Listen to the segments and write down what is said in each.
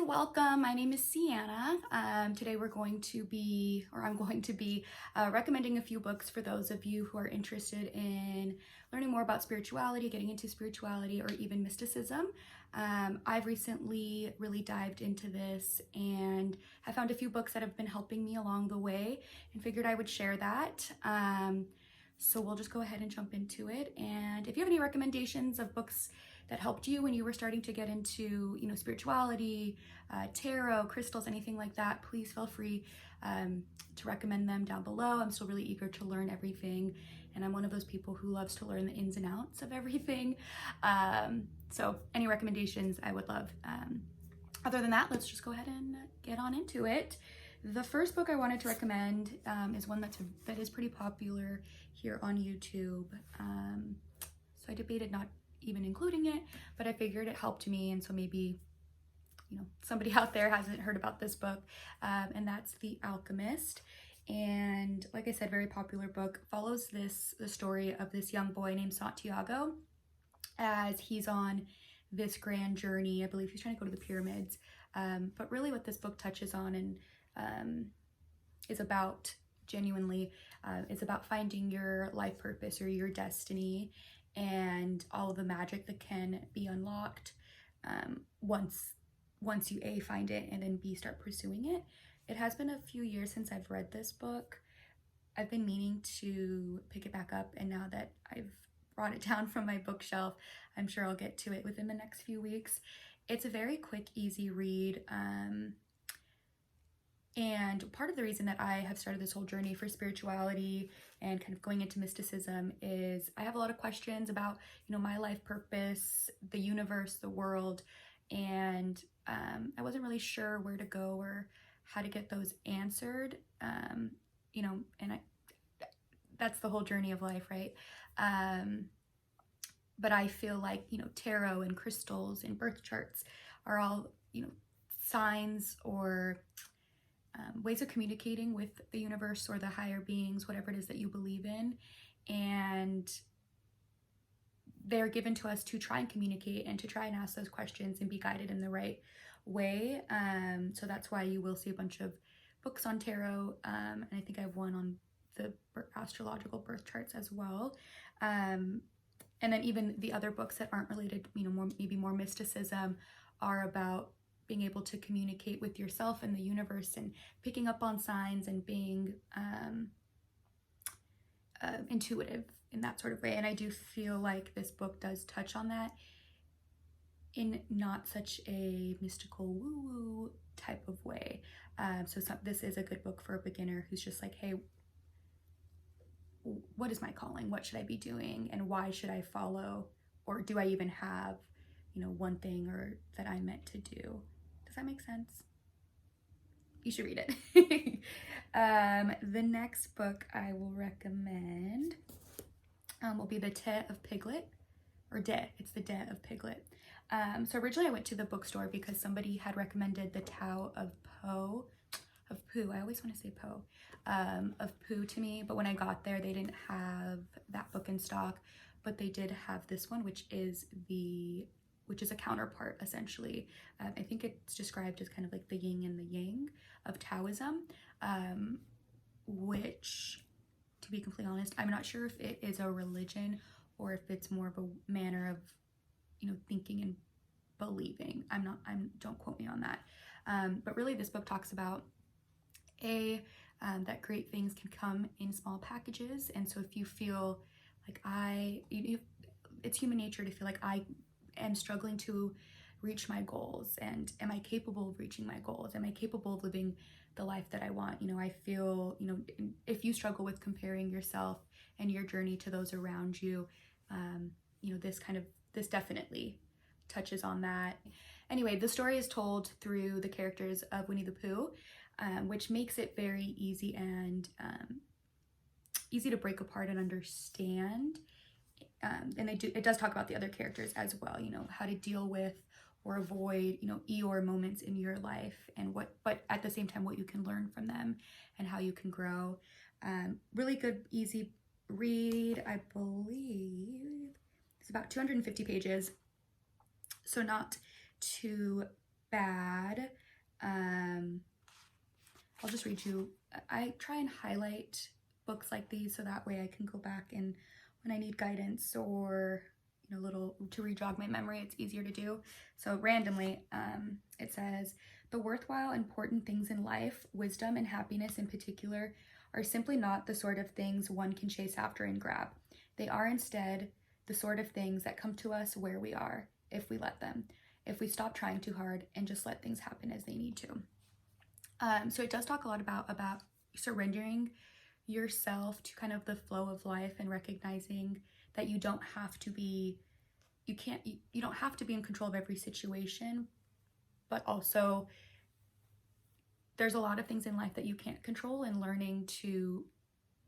welcome. My name is Sienna. Today I'm going to be recommending a few books for those of you who are interested in learning more about spirituality, getting into spirituality, or even mysticism. I've recently really dived into this and I found a few books that have been helping me along the way and figured I would share that. So we'll just go ahead and jump into it. And if you have any recommendations of books that helped you when you were starting to get into, spirituality, tarot, crystals, anything like that, please feel free to recommend them down below. I'm still really eager to learn everything, and I'm one of those people who loves to learn the ins and outs of everything. So any recommendations I would love. Other than that, let's just go ahead and get on into it. The first book I wanted to recommend is one that is pretty popular here on YouTube. So I debated not even including it, but I figured it helped me, and so maybe somebody out there hasn't heard about this book, and that's The Alchemist. And like I said, very popular book. Follows the story of this young boy named Santiago as he's on this grand journey. I believe he's trying to go to the pyramids, but really what this book touches on and is about genuinely is about finding your life purpose or your destiny, and all of the magic that can be unlocked once you A, find it, and then B, start pursuing it. It has been a few years since I've read this book. I've been meaning to pick it back up, and now that I've brought it down from my bookshelf, I'm sure I'll get to it within the next few weeks. It's a very quick, easy read. And part of the reason that I have started this whole journey for spirituality and kind of going into mysticism is I have a lot of questions about, my life purpose, the universe, the world, and I wasn't really sure where to go or how to get those answered, and that's the whole journey of life, right? But I feel like, tarot and crystals and birth charts are all, signs or ways of communicating with the universe or the higher beings, whatever it is that you believe in, and they're given to us to try and communicate and to try and ask those questions and be guided in the right way. So that's why you will see a bunch of books on tarot, and I think I have one on the astrological birth charts as well, and then even the other books that aren't related, maybe more mysticism, are about being able to communicate with yourself and the universe and picking up on signs and being intuitive in that sort of way. And I do feel like this book does touch on that in not such a mystical woo-woo type of way. So this is a good book for a beginner who's just like, hey, what is my calling? What should I be doing? And why should I follow? Or do I even have, one thing or that I'm meant to do? Does that make sense? You should read it. The next book I will recommend will be the Tip of Piglet, or it's the De of Piglet. So originally I went to the bookstore because somebody had recommended the Tao of Pooh. I always want to say Poe. Of Pooh to me, but when I got there, they didn't have that book in stock, but they did have this one, which is a counterpart, essentially. I think it's described as kind of like the yin and the yang of Taoism, which, to be completely honest, I'm not sure if it is a religion or if it's more of a manner of, thinking and believing. Don't quote me on that. But really this book talks about that great things can come in small packages. And so if you feel like it's human nature to feel like I am struggling to reach my goals, and am I capable of reaching my goals? Am I capable of living the life that I want? I feel, if you struggle with comparing yourself and your journey to those around you, this definitely touches on that. Anyway, the story is told through the characters of Winnie the Pooh, which makes it very easy and easy to break apart and understand. And it does talk about the other characters as well, how to deal with or avoid, Eeyore moments in your life, and but at the same time, what you can learn from them and how you can grow. Really good, easy read. I believe it's about 250 pages, so not too bad. I'll just read you. I try and highlight books like these so that way I can go back and when I need guidance or little to re-jog my memory, it's easier to do. So randomly, it says, the worthwhile, important things in life, wisdom and happiness in particular, are simply not the sort of things one can chase after and grab. They are instead the sort of things that come to us where we are, if we let them, if we stop trying too hard and just let things happen as they need to. So it does talk a lot about surrendering yourself to kind of the flow of life and recognizing that you don't have to be, you don't have to be in control of every situation, but also there's a lot of things in life that you can't control, and learning to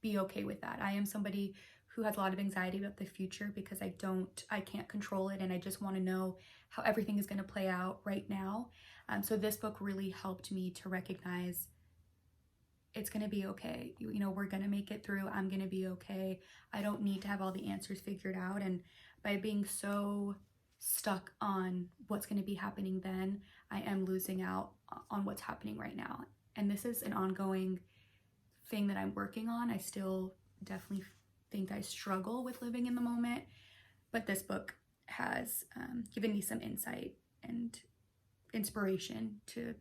be okay with that. I am somebody who has a lot of anxiety about the future because I can't control it, and I just want to know how everything is going to play out right now. So this book really helped me to recognize it's going to be okay. We're going to make it through. I'm going to be okay. I don't need to have all the answers figured out. And by being so stuck on what's going to be happening then, I am losing out on what's happening right now. And this is an ongoing thing that I'm working on. I still definitely think I struggle with living in the moment, but this book has given me some insight and inspiration to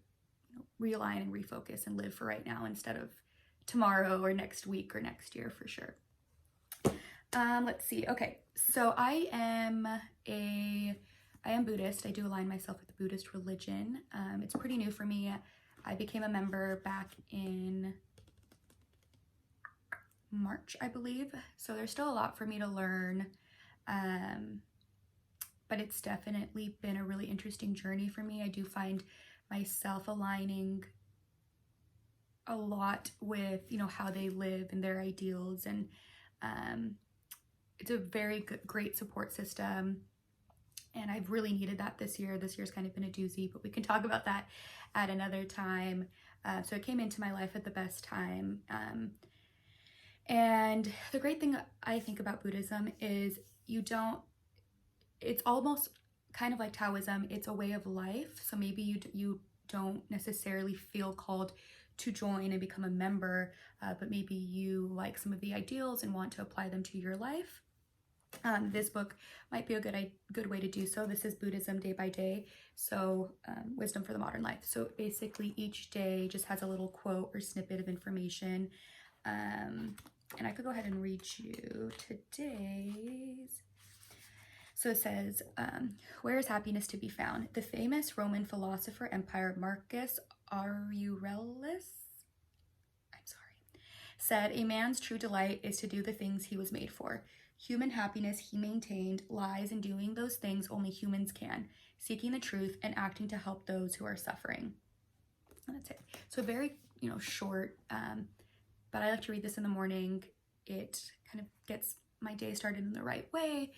realign and refocus and live for right now instead of tomorrow or next week or next year for sure. Let's see. Okay, so I am Buddhist. I do align myself with the Buddhist religion. It's pretty new for me. I became a member back in March, I believe. So there's still a lot for me to learn. But it's definitely been a really interesting journey for me. I do find myself aligning a lot with, how they live and their ideals. And it's a very great support system. And I've really needed that this year. This year's kind of been a doozy, but we can talk about that at another time. So it came into my life at the best time. And the great thing I think about Buddhism is it's almost kind of like Taoism. It's a way of life. So maybe you don't necessarily feel called to join and become a member, but maybe you like some of the ideals and want to apply them to your life. This book might be a good way to do so. This is Buddhism Day by Day, so wisdom for the modern life. So basically each day just has a little quote or snippet of information. And I could go ahead and read you today's. So it says, where is happiness to be found? The famous Roman philosopher Empire Marcus Aurelius, said, a man's true delight is to do the things he was made for. Human happiness, he maintained, lies in doing those things only humans can, seeking the truth and acting to help those who are suffering. And that's it. So very, short, but I like to read this in the morning. It kind of gets my day started in the right way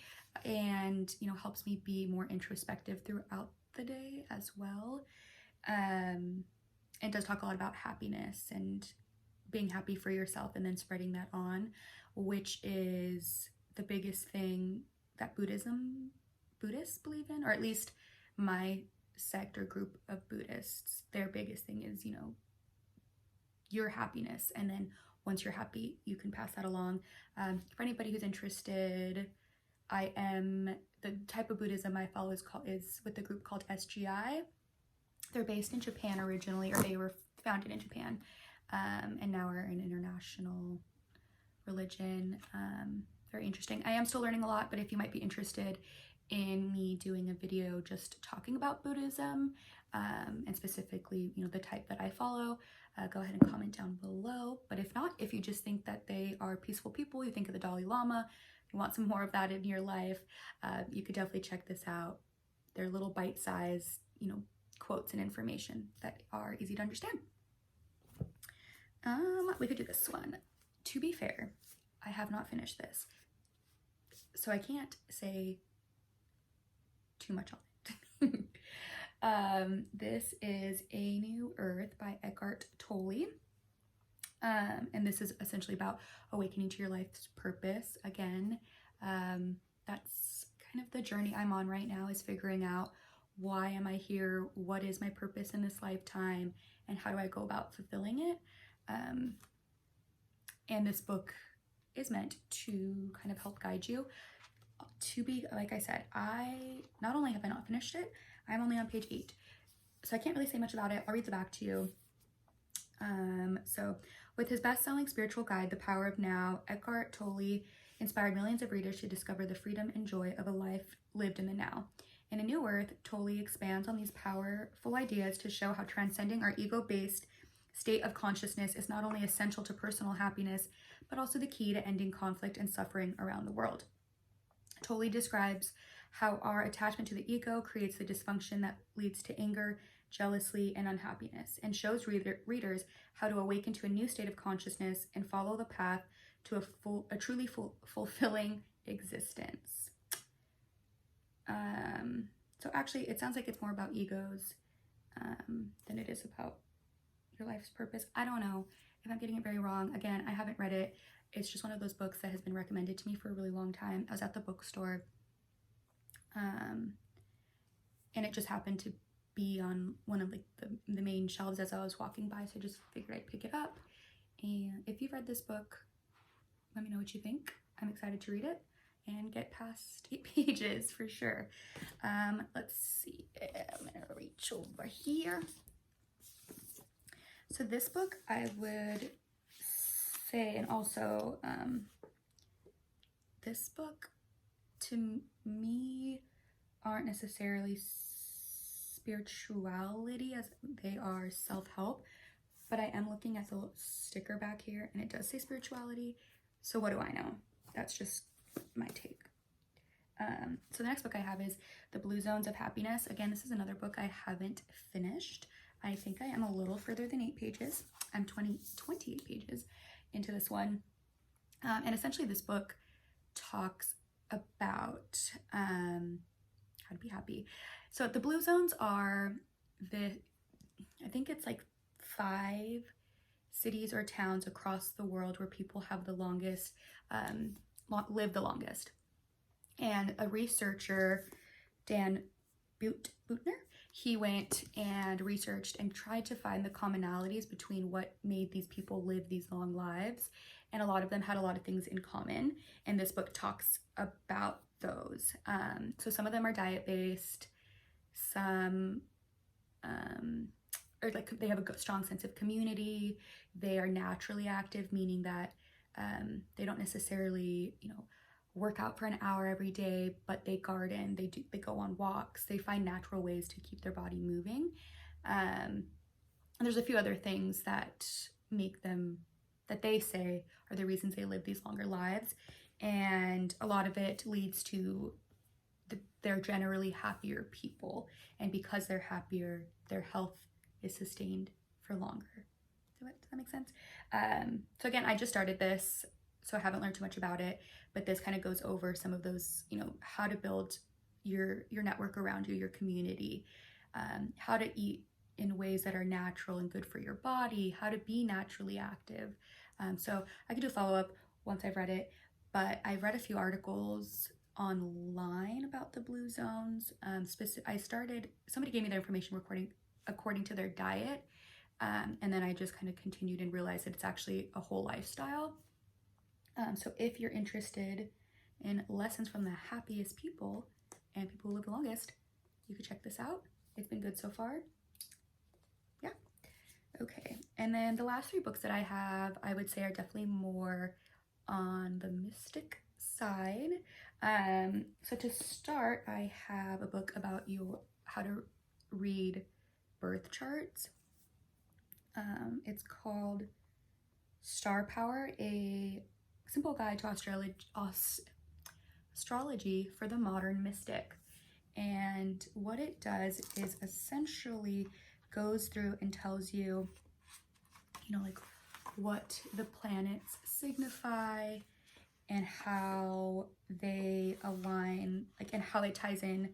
and, helps me be more introspective throughout the day as well. And does talk a lot about happiness and being happy for yourself and then spreading that on, which is the biggest thing that Buddhists believe in, or at least my sect or group of Buddhists. Their biggest thing is, your happiness. And then once you're happy, you can pass that along. For anybody who's interested, the type of Buddhism I follow is with the group called SGI. They're based in Japan originally, or they were founded in Japan, and now are an international religion. Very interesting. I am still learning a lot, but if you might be interested in me doing a video just talking about Buddhism, and specifically, the type that I follow, go ahead and comment down below. But if not, if you just think that they are peaceful people, you think of the Dalai Lama, you want some more of that in your life, you could definitely check this out. They're little bite-sized, quotes and information that are easy to understand. We could do this one. To be fair, I have not finished this, so I can't say too much on it. This is A New Earth by Eckhart Tolle. And this is essentially about awakening to your life's purpose. Again, that's kind of the journey I'm on right now, is figuring out why am I here? What is my purpose in this lifetime? And how do I go about fulfilling it? And this book is meant to kind of help guide you. To be, like I said, I not only have I not finished it, I'm only on page 8. So I can't really say much about it. I'll read the back to you. So with his best-selling spiritual guide, The Power of Now, Eckhart Tolle inspired millions of readers to discover the freedom and joy of a life lived in the now. In A New Earth, Tolle expands on these powerful ideas to show how transcending our ego-based state of consciousness is not only essential to personal happiness, but also the key to ending conflict and suffering around the world. Tolle describes how our attachment to the ego creates the dysfunction that leads to anger, jealousy, and unhappiness, and shows readers how to awaken to a new state of consciousness and follow the path to a truly fulfilling existence. So actually, it sounds like it's more about egos than it is about your life's purpose. I don't know if I'm getting it very wrong. Again, I haven't read it. It's just one of those books that has been recommended to me for a really long time. I was at the bookstore, and it just happened to be on one of like the main shelves as I was walking by, so I just figured I'd pick it up. And if you've read this book, let me know what you think. I'm excited to read it and get past 8 pages for sure. Let's see, I'm gonna reach over here. So this book, I would say, and also this book to me aren't necessarily spirituality as they are self-help, but I am looking at the little sticker back here and it does say spirituality. So what do I know? That's just my take. So the next book I have is The Blue Zones of Happiness. Again, this is another book I haven't finished. I think I am a little further than 8 pages. I'm 28 pages into this one. And essentially this book talks about how to be happy. So the blue zones are I think it's like 5 cities or towns across the world where people have the longest, live the longest. And a researcher, Dan Buettner, he went and researched and tried to find the commonalities between what made these people live these long lives. And a lot of them had a lot of things in common. And this book talks about those. So some of them are diet-based. Some or like they have a strong sense of community. They are naturally active, meaning that they don't necessarily, work out for an hour every day, but they garden, they go on walks, they find natural ways to keep their body moving. And there's a few other things that make them, that they say are the reasons they live these longer lives. And a lot of it leads to they're generally happier people. And because they're happier, their health is sustained for longer. Does that make sense? So again, I just started this, so I haven't learned too much about it, but this kind of goes over some of those, how to build your network around you, your community, how to eat in ways that are natural and good for your body, how to be naturally active. So I could do a follow-up once I've read it, but I've read a few articles online about the blue zones. Somebody gave me their information according to their diet, and then I just kind of continued and realized that it's actually a whole lifestyle. So if you're interested in lessons from the happiest people and people who live the longest, you could check this out. It's been good so far. Yeah. Okay. And then the last 3 books that I have, I would say are definitely more on the mystic side. So to start, I have a book about how to read birth charts. It's called Star Power, a simple guide to astrology for the modern mystic. And what it does is essentially goes through and tells you, like what the planets signify and how they align, and how it ties in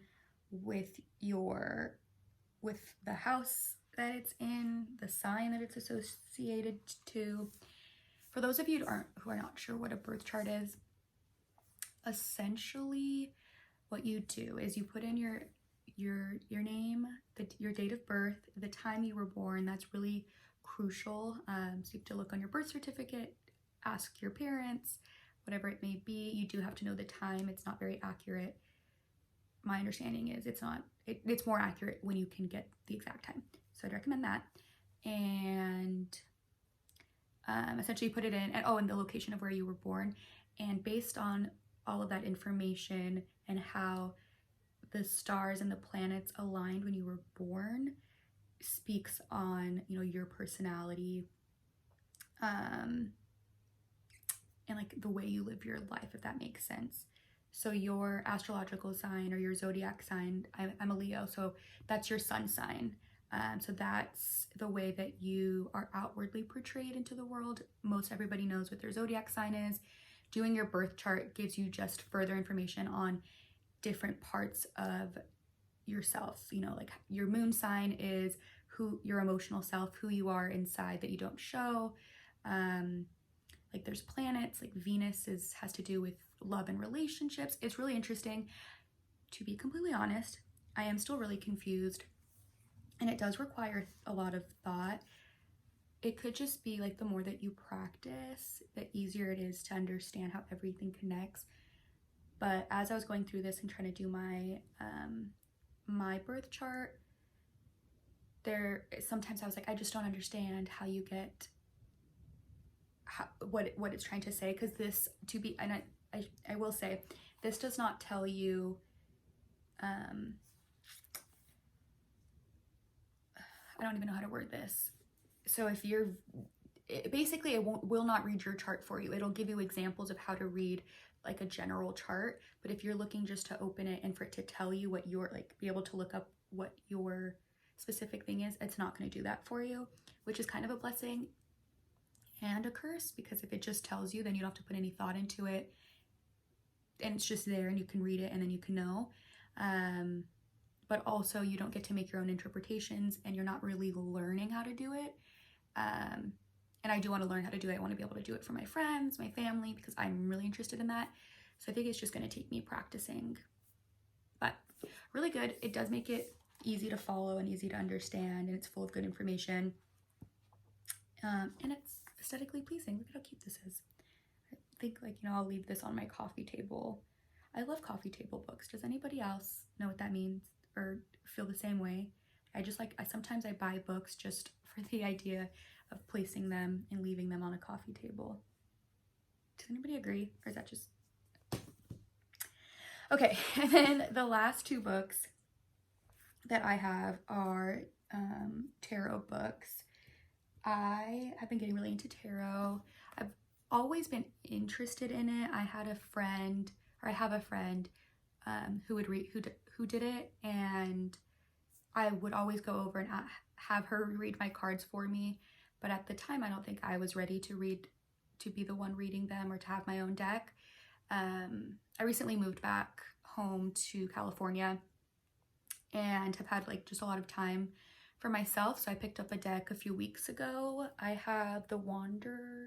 with the house that it's in, the sign that it's associated to. For those of you who are not sure what a birth chart is, essentially what you do is you put in your name, your date of birth, the time you were born. That's really crucial. So you have to look on your birth certificate, ask your parents, whatever it may be. You do have to know the time. It's not very accurate. My understanding is it's more accurate when you can get the exact time. So I'd recommend that. And essentially put it in, and the location of where you were born. And based on all of that information and how the stars and the planets aligned when you were born speaks on, your personality, and like the way you live your life, if that makes sense. So your astrological sign or your zodiac sign, I'm a Leo, so that's your sun sign. So that's the way that you are outwardly portrayed into the world. Most everybody knows what their zodiac sign is. Doing your birth chart gives you just further information on different parts of yourself. Like your moon sign is who your emotional self, who you are inside that you don't show. Like there's planets, like Venus has to do with love and relationships. It's really interesting. To be completely honest, I am still really confused, and it does require a lot of thought. It could just be like the more that you practice, the easier it is to understand how everything connects. But as I was going through this and trying to do my birth chart, sometimes I was like, I just don't understand how you get what it's trying to say, because I will say, this does not tell you I don't even know how to word this. So if it will not read your chart for you. It'll give you examples of how to read like a general chart, but if you're looking just to open it and for it to tell you what you're be able to look up what your specific thing is, it's not going to do that for you, which is kind of a blessing and a curse, because if it just tells you, then you don't have to put any thought into it, and it's just there and you can read it and then you can know. But also you don't get to make your own interpretations, and you're not really learning how to do it. And I do want to learn how to do it. I want to be able to do it for my friends, my family, because I'm really interested in that. So I think it's just going to take me practicing, but really good. It does make it easy to follow and easy to understand, and it's full of good information. And it's aesthetically pleasing. Look at how cute this is. I think I'll leave this on my coffee table. I love coffee table books. Does anybody else know what that means or feel the same way? Sometimes I buy books just for the idea of placing them and leaving them on a coffee table. Does anybody agree? Or is that just... Okay, and then the last two books that I have are tarot books. I have been getting really into tarot. I've always been interested in it. I have a friend who did it, and I would always go over and have her read my cards for me. But at the time, I don't think I was ready to be the one reading them or to have my own deck. I recently moved back home to California and have had just a lot of time for myself. So I picked up a deck a few weeks ago. I have the Wanderer's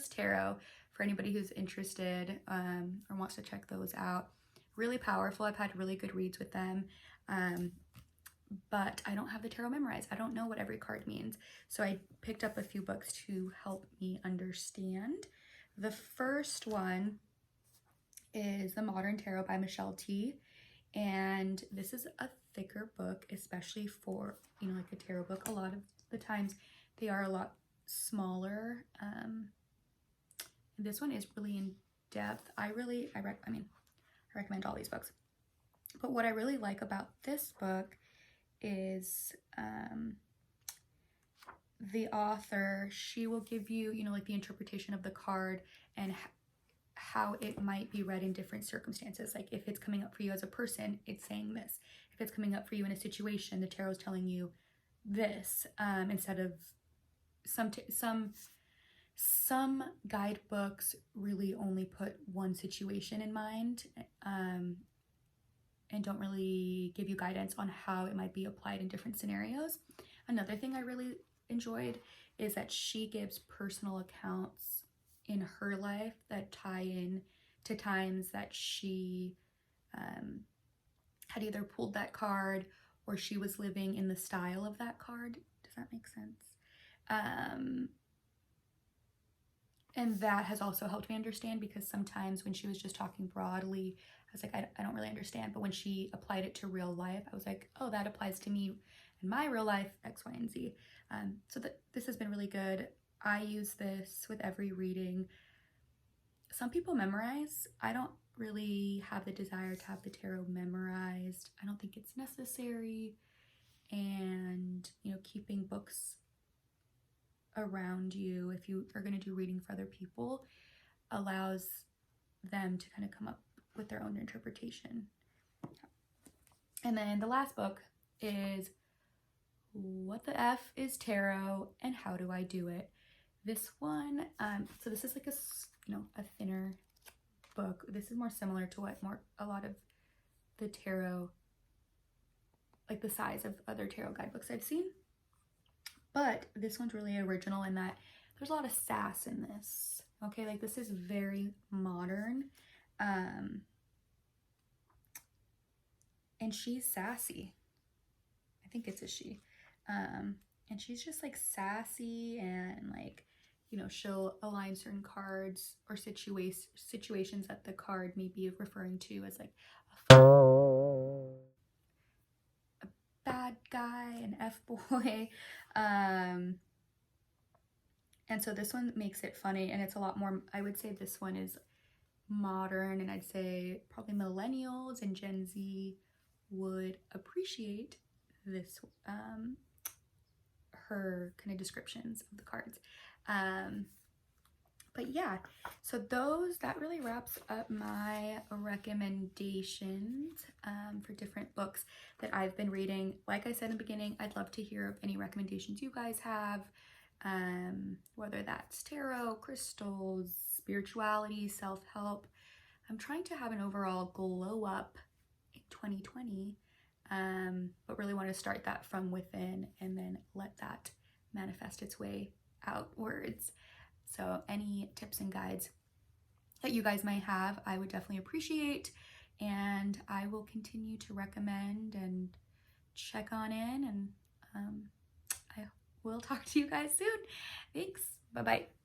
Tarot for anybody who's interested or wants to check those out. Really powerful. I've had really good reads with them. But I don't have the tarot memorized. I don't know what every card means. So I picked up a few books to help me understand. The first one is The Modern Tarot by Michelle T. And this is a thicker book, especially for, a tarot book. A lot of the times they are a lot smaller. This one is really in depth. I recommend all these books. But what I really like about this book is the author, she will give you, the interpretation of the card and how it might be read in different circumstances. Like if it's coming up for you as a person, it's saying this. If it's coming up for you in a situation, the tarot's telling you this, instead of some guidebooks really only put one situation in mind, and don't really give you guidance on how it might be applied in different scenarios. Another thing I really enjoyed is that she gives personal accounts in her life that tie in to times that she had either pulled that card or she was living in the style of that card. Does that make sense? And that has also helped me understand, because sometimes when she was just talking broadly, I was like, I don't really understand. But when she applied it to real life, I was like, oh, that applies to me in my real life, X, Y, and Z. So this has been really good. I use this with every reading. Some people memorize. I don't really have the desire to have the tarot memorized. I don't think it's necessary. And, you know, keeping books around you, if you are going to do reading for other people, allows them to kind of come up with their own interpretation. And then the last book is What the F is Tarot and How Do I Do It? This one, so this is like a thinner book. This is more similar to what a lot of the tarot, like the size of other tarot guidebooks I've seen. But this one's really original in that there's a lot of sass in this. Okay, like this is very modern. And she's sassy. I think it's a she. And she's just like sassy, and like, you know, she'll align certain cards or situations that the card may be referring to as like a bad guy, an F-boy. And so this one makes it funny, and it's a lot more, I would say this one is modern, and I'd say probably millennials and Gen Z would appreciate this, her kind of descriptions of the cards. But yeah, so that really wraps up my recommendations for different books that I've been reading. Like I said in the beginning, I'd love to hear of any recommendations you guys have, whether that's tarot, crystals, spirituality, self-help. I'm trying to have an overall glow up in 2020, but really want to start that from within and then let that manifest its way outwards. So any tips and guides that you guys might have, I would definitely appreciate, and I will continue to recommend and check on in, and I will talk to you guys soon. Thanks. Bye-bye.